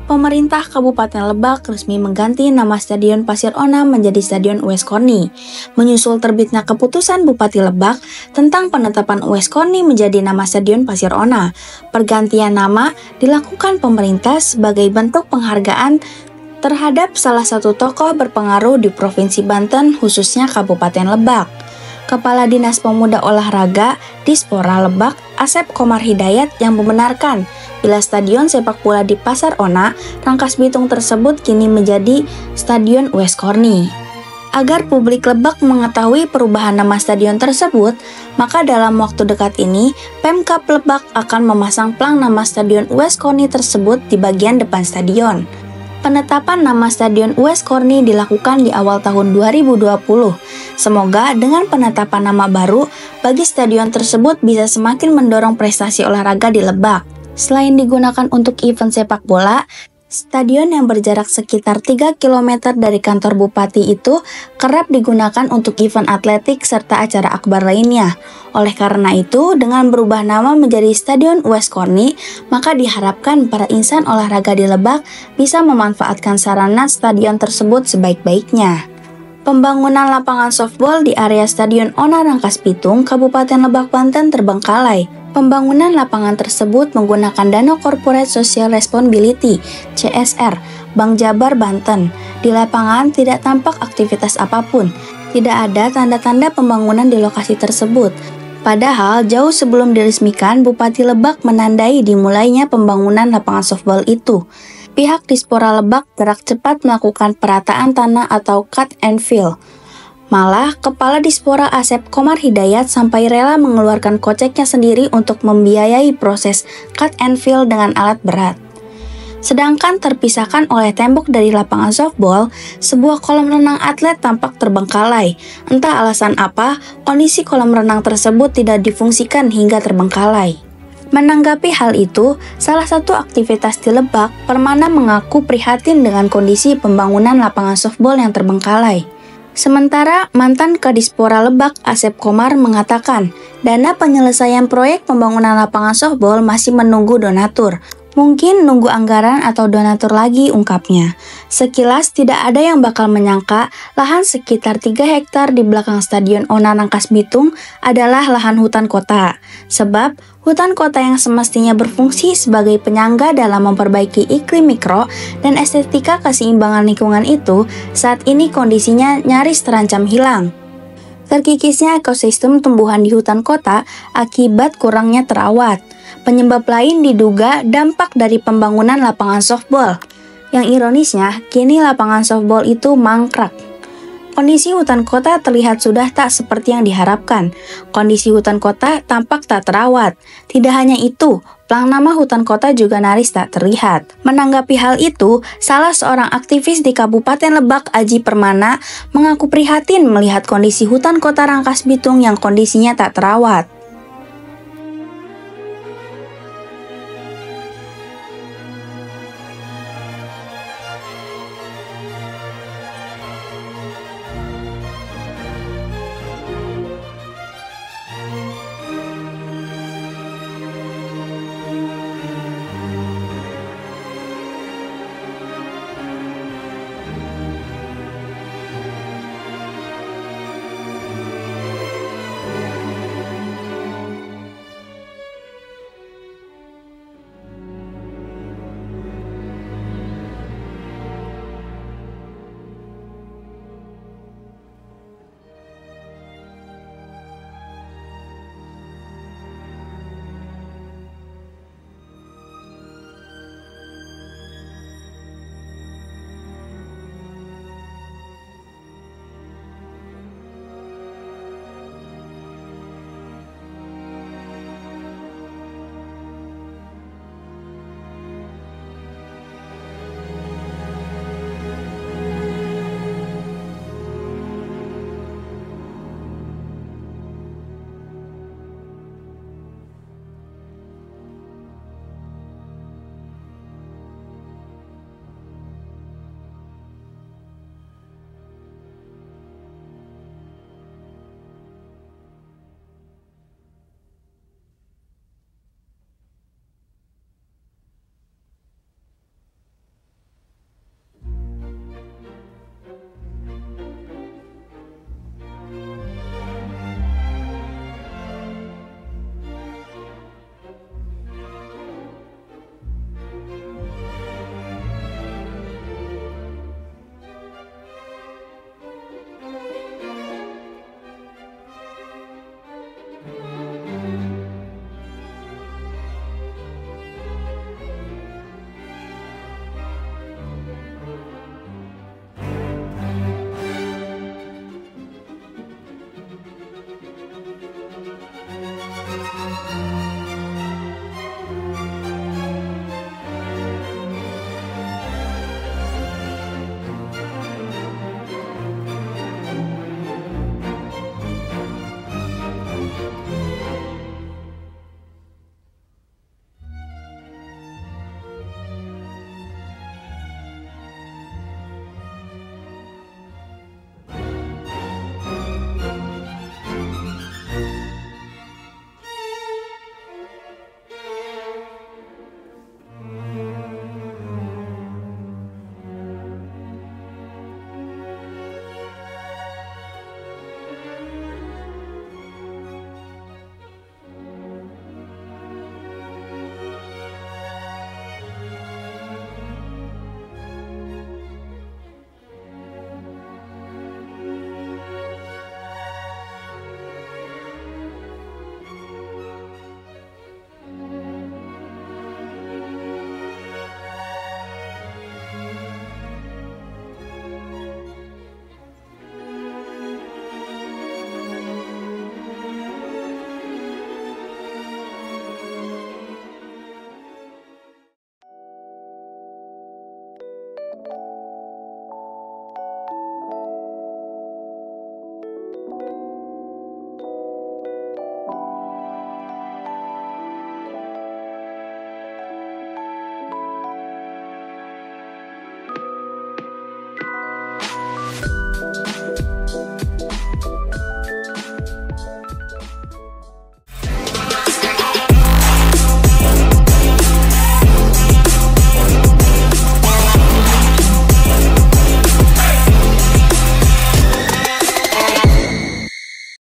Pemerintah Kabupaten Lebak resmi mengganti nama Stadion Pasir Ona menjadi Stadion US Corny. Menyusul terbitnya keputusan Bupati Lebak tentang penetapan US Corny menjadi nama Stadion Pasir Ona, pergantian nama dilakukan pemerintah sebagai bentuk penghargaan terhadap salah satu tokoh berpengaruh di Provinsi Banten, khususnya Kabupaten Lebak. Kepala Dinas Pemuda Olahraga Dispora Lebak, Asep Komar Hidayat, yang membenarkan bila Stadion Sepak Bola di Pasar Ona, Rangkas Bitung tersebut kini menjadi Stadion US Corny. Agar publik Lebak mengetahui perubahan nama stadion tersebut, maka dalam waktu dekat ini, Pemkab Lebak akan memasang plang nama Stadion US Corny tersebut di bagian depan stadion. Penetapan nama Stadion US Corny dilakukan di awal tahun 2020. Semoga dengan penetapan nama baru bagi stadion tersebut bisa semakin mendorong prestasi olahraga di Lebak. Selain digunakan untuk event sepak bola, stadion yang berjarak sekitar 3 km dari kantor bupati itu kerap digunakan untuk event atletik serta acara akbar lainnya. Oleh karena itu, dengan berubah nama menjadi Stadion US Corny, maka diharapkan para insan olahraga di Lebak bisa memanfaatkan sarana stadion tersebut sebaik-baiknya. Pembangunan lapangan softball di area Stadion Ona Rangkas Bitung, Kabupaten Lebak, Banten terbengkalai. Pembangunan lapangan tersebut menggunakan dana Corporate Social Responsibility (CSR) Bank Jabar Banten. Di lapangan tidak tampak aktivitas apapun. Tidak ada tanda-tanda pembangunan di lokasi tersebut. Padahal jauh sebelum diresmikan, Bupati Lebak menandai dimulainya pembangunan lapangan softball itu. Pihak Dispora Lebak gerak cepat melakukan perataan tanah atau cut and fill. Malah, Kepala Dispora Asep Komar Hidayat sampai rela mengeluarkan koceknya sendiri untuk membiayai proses cut and fill dengan alat berat. Sedangkan terpisahkan oleh tembok dari lapangan softball, sebuah kolam renang atlet tampak terbengkalai. Entah alasan apa, kondisi kolam renang tersebut tidak difungsikan hingga terbengkalai. Menanggapi hal itu, salah satu aktivitas di Lebak, Permana mengaku prihatin dengan kondisi pembangunan lapangan softball yang terbengkalai. Sementara mantan Kadispora Lebak, Asep Komar, mengatakan dana penyelesaian proyek pembangunan lapangan softball masih menunggu donatur. Mungkin nunggu anggaran atau donatur lagi, ungkapnya. Sekilas tidak ada yang bakal menyangka lahan sekitar 3 hektar di belakang Stadion Ona Rangkas Bitung adalah lahan hutan kota. Sebab hutan kota yang semestinya berfungsi sebagai penyangga dalam memperbaiki iklim mikro dan estetika keseimbangan lingkungan itu saat ini kondisinya nyaris terancam hilang. Terkikisnya ekosistem tumbuhan di hutan kota akibat kurangnya terawat. Penyebab lain diduga dampak dari pembangunan lapangan softball. Yang ironisnya, kini lapangan softball itu mangkrak. Kondisi hutan kota terlihat sudah tak seperti yang diharapkan. Kondisi hutan kota tampak tak terawat. Tidak hanya itu, plang nama hutan kota juga nyaris tak terlihat. Menanggapi hal itu, salah seorang aktivis di Kabupaten Lebak, Aji Permana, mengaku prihatin melihat kondisi hutan kota Rangkas Bitung yang kondisinya tak terawat.